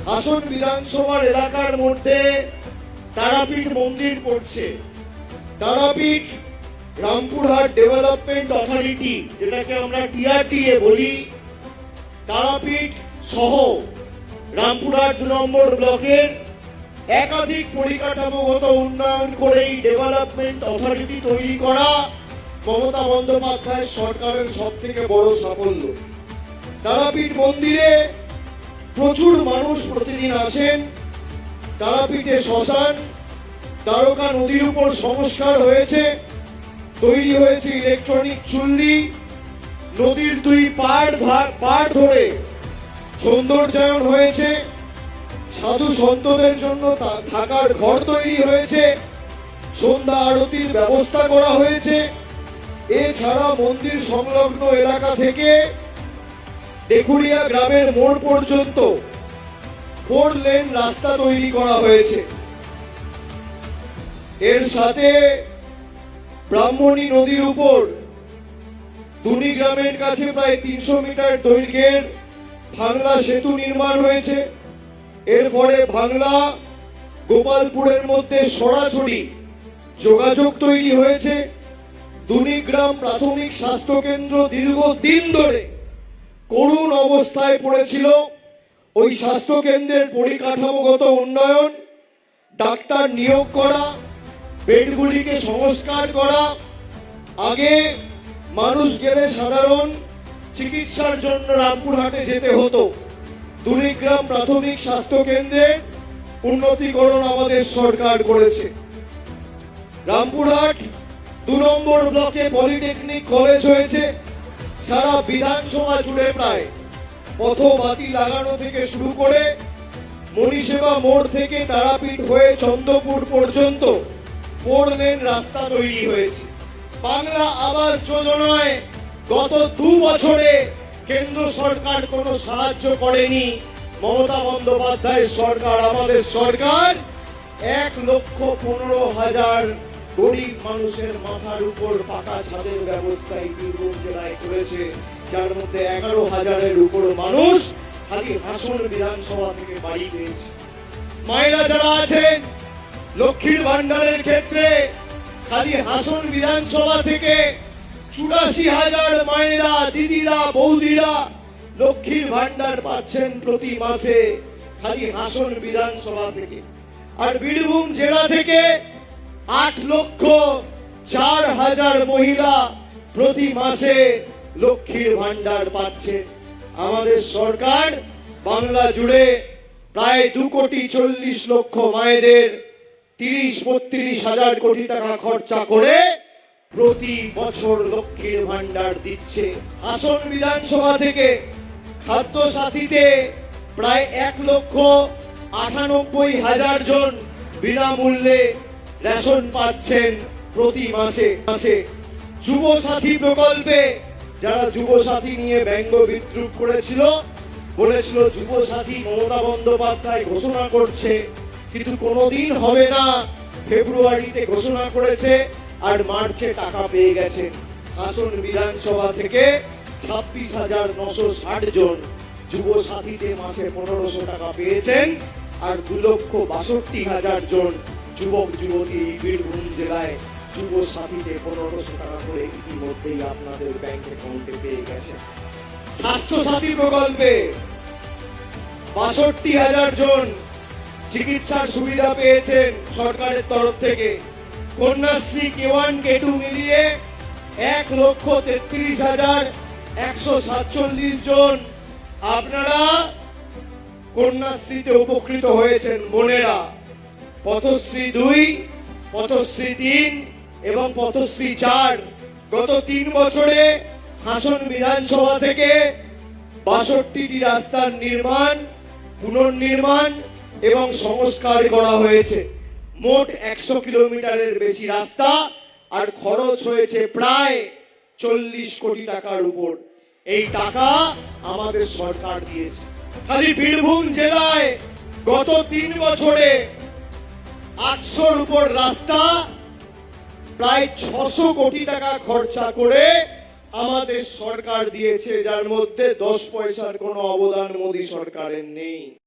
হাসন বিধানসভার এলাকার মধ্যে তারাপীঠ মন্দির পড়ছে। তারাপীঠ রামপুরহাট ডেভেলপমেন্ট অথরিটি, যেটাকে আমরা টিআরটিএ বলি, তারাপীঠ সহ রামপুরহাট 2 নম্বর ব্লকের একাধিক পরিকাঠামোগত উন্নয়ন করে এই ডেভেলপমেন্ট অথরিটি তৈরি করা মমতা বন্দ্যোপাধ্যায় সরকারের সবথেকে বড় সাফল্য। তারাপীঠ মন্দিরে প্রচুর মানুষ প্রতিদিন আসেন। তারাপীঠে শ্মশান, দ্বারকা নদীর উপর সংস্কার হয়েছে, তৈরি হয়েছে ইলেকট্রনিক চুল্লি, নদীর 2 পাড় ধরে সৌন্দর্যায়ন হয়েছে, সাধু সন্তদের জন্য থাকার ঘর তৈরি হয়েছে, সন্ধ্যা আরতির ব্যবস্থা করা হয়েছে। এছাড়া মন্দির সংলগ্ন এলাকা থেকে ডেকুরিয়া গ্রামের মোড় পর্যন্ত 4 লেন রাস্তা তৈরি করা হয়েছে। এর সাথে ব্রাহ্মণী নদীর উপর দুনি গ্রামের কাছে প্রায় 300 মিটার দৈর্ঘ্যের ভাঙলা সেতু নির্মাণ হয়েছে। এর ফলে ভাঙলা গোপালপুরের মধ্যে সরাসরি যোগাযোগ তৈরি হয়েছে। দুনিগ্রাম প্রাথমিক স্বাস্থ্য কেন্দ্র দীর্ঘদিন ধরে করুণ অবস্থায় পড়েছিল। ওই স্বাস্থ্য কেন্দ্রের পরিকাঠামোগত উন্নয়ন, ডাক্তার নিয়োগ করা, বেডগুলিকে সংস্কার করা। আগে মানুষ গেলে সাধারণ চিকিৎসার জন্য রামপুরহাটে যেতে হতো। দুনিগ্রাম প্রাথমিক স্বাস্থ্য কেন্দ্রের উন্নতিকরণ আমাদের সরকার করেছে। রামপুরহাট 2 নম্বর ব্লকে পলিটেকনিক কলেজ হয়েছে। সারা বিধানসভা জুড়ে প্রায় পথবাতি লাগানো থেকে শুরু করে মণিসেবা মোড় থেকে তারাপীঠ হয়ে চন্দ্রপুর পর্যন্ত 4 লেন রাস্তা তৈরি হয়েছে। বাংলা আবাস যোজনায় গত 2 বছরে কেন্দ্র সরকার কোনো সাহায্য করেনি। মমতা বন্দ্যোপাধ্যায় সরকার, আমাদের সরকার 1,15,000 গরিব মানুষের মাথার উপর পাকা ছাদের ব্যবস্থা এই বীরভূম জেলায় করেছে, যার মধ্যে 11,000-এর উপর মানুষ খালি হাসন বিধানসভা থেকে বাড়ি পেয়েছে। মায়েরা যারা আছেন, লক্ষ্মীর ভান্ডারের ক্ষেত্রে খালি হাসন বিধানসভা থেকে 84,000 মায়েরা, দিদিরা, বৌদিরা লক্ষ্মীর ভান্ডার পাচ্ছেন প্রতি মাসে খালি হাসন বিধানসভা থেকে। আর বীরভূম জেলা থেকে 8,04,000 মহিলা প্রতি মাসে লক্ষ্মীর ভান্ডার পাচ্ছে। আমাদের সরকার বাংলা জুড়ে প্রায় 2,40,00,000 মায়েদের 30-32,000 কোটি টাকা খরচা করে প্রতি বছর লক্ষ্মীর ভান্ডার দিচ্ছে। হাসন বিধানসভা থেকে খাদ্য সাথীতে প্রায় 1,98,000 জন বিনামূল্যে রেশন পাচ্ছেন প্রতি মাসে। যুব সাথী প্রকল্পে যারা যুব সাথী নিয়ে ব্যঙ্গ বিদ্রুপ করেছিল, বলেছিল যুব সাথী মমতা বন্দ্যোপাধ্যায় ঘোষণা করছে কিন্তু কোনোদিন হবে না, ফেব্রুয়ারিতে ঘোষণা করেছে আর মার্চে টাকা পেয়ে গেছে। হাসন বিধানসভা থেকে 26,960 জন যুব সাথীতে মাসে 1,500 টাকা পেয়েছেন। আর 2,62,000 জন যুবক যুবতী বীরভূম জেলায় যুব সাথীতে 1,500 টাকা করে ইতিমধ্যেই আপনাদের ব্যাংক অ্যাকাউন্টে পেয়ে গেছে। স্বাস্থ্য সাথী প্রকল্পে 62,000 জন চিকিৎসার সুবিধা পেয়েছেন সরকারের তরফ থেকে। কন্যাশ্রী K1 K2 মিলিয়ে 1,33,147 জন আপনারা কন্যাশ্রীতে উপকৃত হয়েছেন বোনেরা। পথশ্রী 2, পথশ্রী 3 এবং পথশ্রী 4 গত 3 বছরে হাসন বিধানসভা থেকে 62টি রাস্তার নির্মাণ, পুনর্নির্মাণ এবং সংস্কার করা হয়েছে। মোট 100 কিলোমিটারের বেশি রাস্তা, আর খরচ হয়েছে প্রায় 40 কোটি টাকার উপর। এই টাকা আমাদের সরকার দিয়েছে। খালি বীরভূম জেলায় গত 3 বছরে 800-র উপর রাস্তা, প্রায় 600 কোটি টাকা খরচা করে আমাদের সরকার দিয়েছে, যার মধ্যে 10 পয়সার কোনো অবদান মোদী সরকারের নেই।